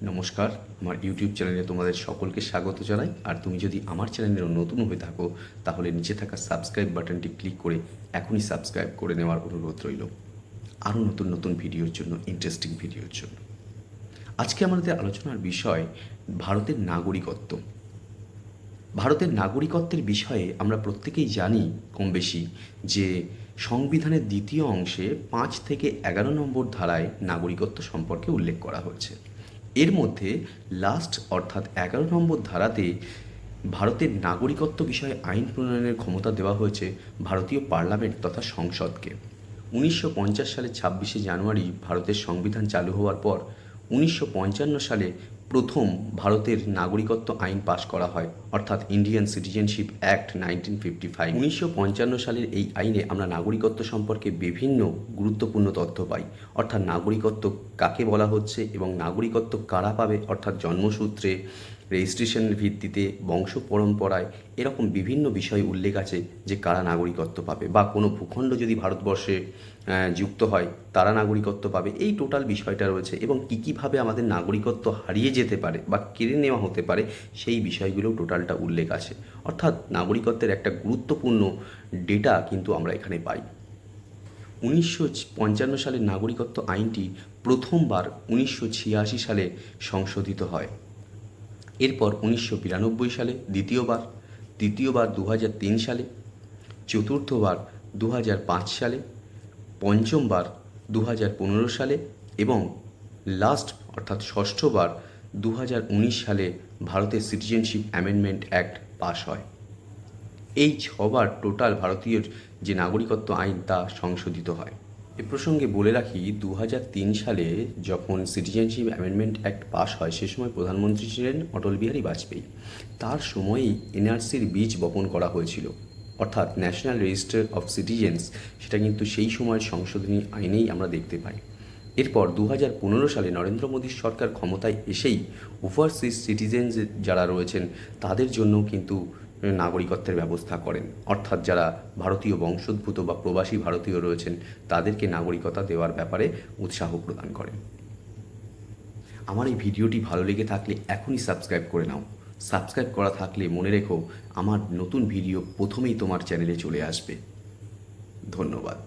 নমস্কার, আমার ইউটিউব চ্যানেলে তোমাদের সকলকে স্বাগত জানাই। আর তুমি যদি আমার চ্যানেলের নতুন হয়ে থাকো তাহলে নিচে থাকা সাবস্ক্রাইব বাটনটি ক্লিক করে এখনই সাবস্ক্রাইব করে নেওয়ার অনুরোধ রইল আরও নতুন নতুন ভিডিওর জন্য, ইন্টারেস্টিং ভিডিওর জন্য। আজকে আমাদের আলোচনার বিষয় ভারতের নাগরিকত্ব। ভারতের নাগরিকত্বের বিষয়ে আমরা প্রত্যেকেই জানি কম বেশি যে সংবিধানের দ্বিতীয় অংশে 5 থেকে 11 নম্বর ধারায় নাগরিকত্ব সম্পর্কে উল্লেখ করা হয়েছে। এর মধ্যে লাস্ট অর্থাৎ 11 নম্বর ধারাতে ভারতের নাগরিকত্ব বিষয়ে আইন প্রণয়নের ক্ষমতা দেওয়া হয়েছে ভারতীয় পার্লামেন্ট তথা সংসদকে। 1950 সালে 26শে জানুয়ারি ভারতের সংবিধান চালু হওয়ার পর 1955 সালে প্রথম ভারতের নাগরিকত্ব আইন পাশ করা হয়, অর্থাৎ ইন্ডিয়ান সিটিজেনশিপ অ্যাক্ট 1955। 1955 সালের এই আইনে আমরা নাগরিকত্ব সম্পর্কে বিভিন্ন গুরুত্বপূর্ণ তথ্য পাই, অর্থাৎ নাগরিকত্ব কাকে বলা হচ্ছে এবং নাগরিকত্ব কারা পাবে, অর্থাৎ জন্মসূত্রে, রেজিস্ট্রেশনের ভিত্তিতে, বংশ পরম্পরায়, এরকম বিভিন্ন বিষয় উল্লেখ আছে যে কারা নাগরিকত্ব পাবে, বা কোনো ভূখণ্ড যদি ভারতবর্ষে যুক্ত হয় তারা নাগরিকত্ব পাবে। এই টোটাল বিষয়টা রয়েছে এবং কী কীভাবে আমাদের নাগরিকত্ব হারিয়ে যেতে পারে বা কেড়ে নেওয়া হতে পারে সেই বিষয়গুলো টোটালটা উল্লেখ আছে। অর্থাৎ নাগরিকত্বের একটা গুরুত্বপূর্ণ ডেটা কিন্তু আমরা এখানে পাই। 1955 সালের নাগরিকত্ব আইনটি প্রথমবার 1986 সালে সংশোধিত হয়। এরপর 1992 সালে দ্বিতীয়বার 2003 সালে, চতুর্থবার 2005 সালে, পঞ্চমবার 2015 সালে এবং লাস্ট অর্থাৎ ষষ্ঠবার 2019 সালে ভারতের সিটিজেনশিপ অ্যামেন্ডমেন্ট অ্যাক্ট পাশ হয়। এই 6বার টোটাল ভারতীয় যে নাগরিকত্ব আইন তা সংশোধিত হয়। এ প্রসঙ্গে বলে রাখি, 2003 সালে যখন সিটিজেনশিপ অ্যামেন্ডমেন্ট অ্যাক্ট পাস হয় সে সময় প্রধানমন্ত্রী ছিলেন অটল বিহারী বাজপেয়ী। তার সময়ই এনআরসির বীজ বপন করা হয়েছিল, অর্থাৎ ন্যাশনাল রেজিস্টার অফ সিটিজেন্স, সেটা কিন্তু সেই সময়ের সংশোধনী আইনেই আমরা দেখতে পাই। এরপর 2015 সালে নরেন্দ্র মোদীর সরকার ক্ষমতায় এসেই ওভারসিজ সিটিজেন্স যারা রয়েছেন তাদের জন্য কিন্তু নাগরিকত্বের ব্যবস্থা করেন, অর্থাৎ যারা ভারতীয় বংশোদ্ভূত বা প্রবাসী ভারতীয় রয়েছেন তাদেরকে নাগরিকতা দেওয়ার ব্যাপারে উৎসাহ প্রদান করেন। আমার এই ভিডিওটি ভালো লেগে থাকলে এখনই সাবস্ক্রাইব করে নাও। সাবস্ক্রাইব করা থাকলে মনে রেখো আমার নতুন ভিডিও প্রথমেই তোমার চ্যানেলে চলে আসবে। ধন্যবাদ।